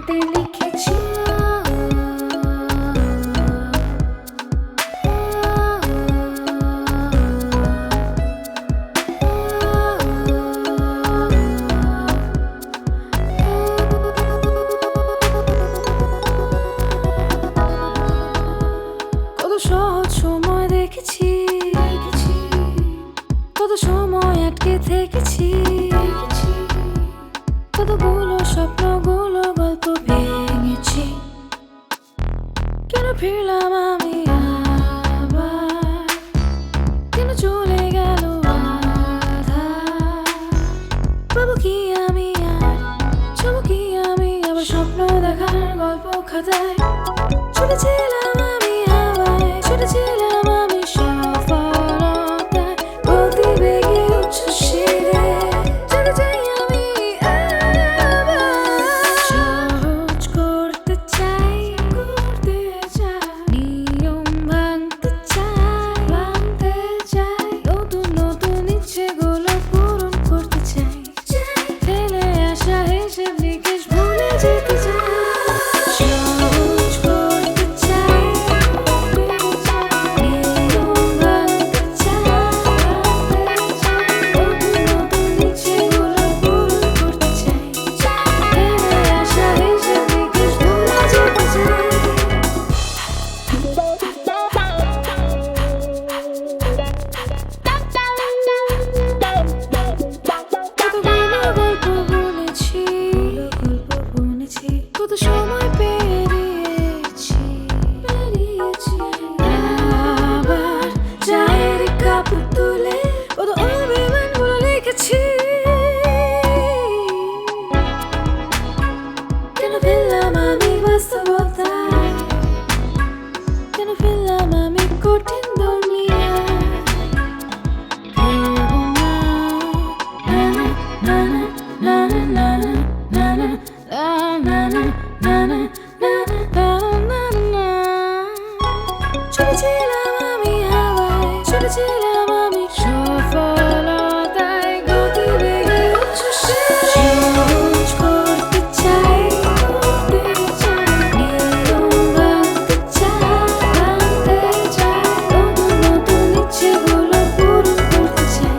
স্বপ্নতে লিখেছি কত সহজ সময় দেখেছি, কত সময় আটকে থেকেছি, কতগুলো স্বপ্নগুলো গল্প ভেঙেছি। কেন ফিরলাম আমি আবার, কেন চলে গেল আধার? পাবো কি আমি আর, যাবো কি আমি আবার স্বপ্ন দেখার গল্প খাতায়? ছুটেছিলাম আমি হাওয়ায়, ছুটেছিলাম আমি সফলতায়, গতিবেগে উচ্ছ্বাসিতে চলে যাই আমি আবার। সহজ করতে চাই, নিয়ম ভাঙতে চাই, নতুন নতুন ইচ্ছেগুলো পূরণ করতে চাই, ফেলে আসা হিসেব নিকেশ ভুলে যেতে চাই। কত সময় পেরিয়েছি, আবার চায়ের কাপ তুলে কত অভিমানগুলো লিখেছি। কেন ফেললাম আমি বাস্তবতায়, কেন ফেললাম আমি কঠিন দুনিয়ায়? ছুটেছিলাম আমি হাওয়ায়, ছুটেছিলাম আমি সফলতায়, গতিবেগে উচ্ছ্বাসিতে সহজ করতে চাই, নিয়ম ভাঙতে চাই, নতুন নতুন ইচ্ছেগুলো পূরণ করতে চাই,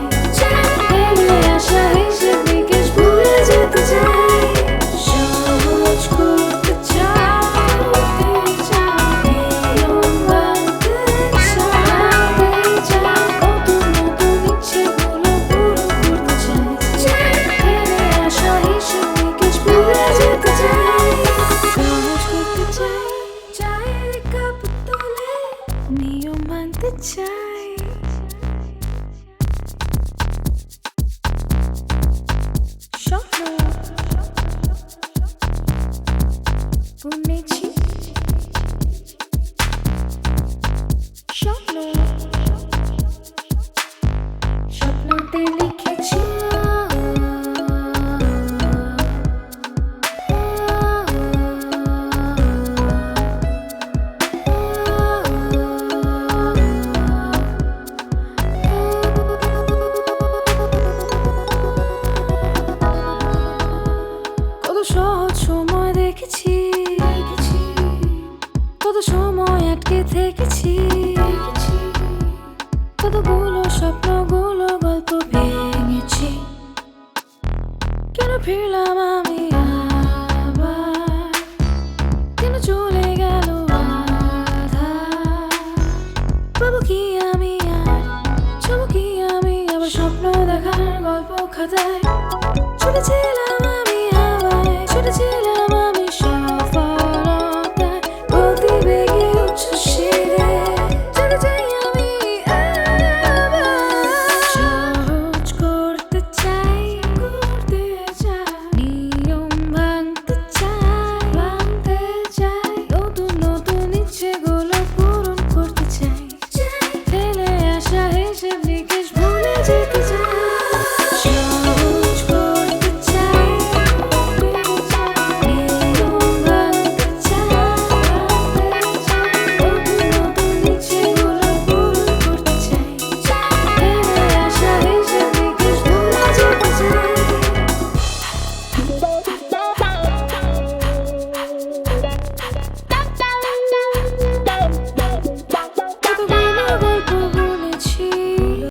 ফেলে আসা হিসেব নিকেশ ভুলে যেতে চাই। সহজ করতে চাই, নিয়ম ভাঙতে চাই, নতুন নতুন ইচ্ছেগুলো পূরণ করতে চাই, ফেলে আসা হিসেব নিকেশ ভুলে যেতে চাই। সহজ করতে চাই, চায়ের কাপ তুলে নিয়ম ভাঙতে চাই। স্বপ্ন বুনেছি, স্বপ্ন স্বপ্নতে লিখেছি কত সহজ সময় দেখেছি, কত সময় আটকে থেকেছি, কতগুলো স্বপ্নগুলো গল্প ভেঙেছি। কেন ফিরলাম আমি আবার, কেন চলে গেল আধার? পাবো কি আমি আর, যাবো কি আমি আবার স্বপ্ন দেখার গল্প খাতায়? ছুটেছি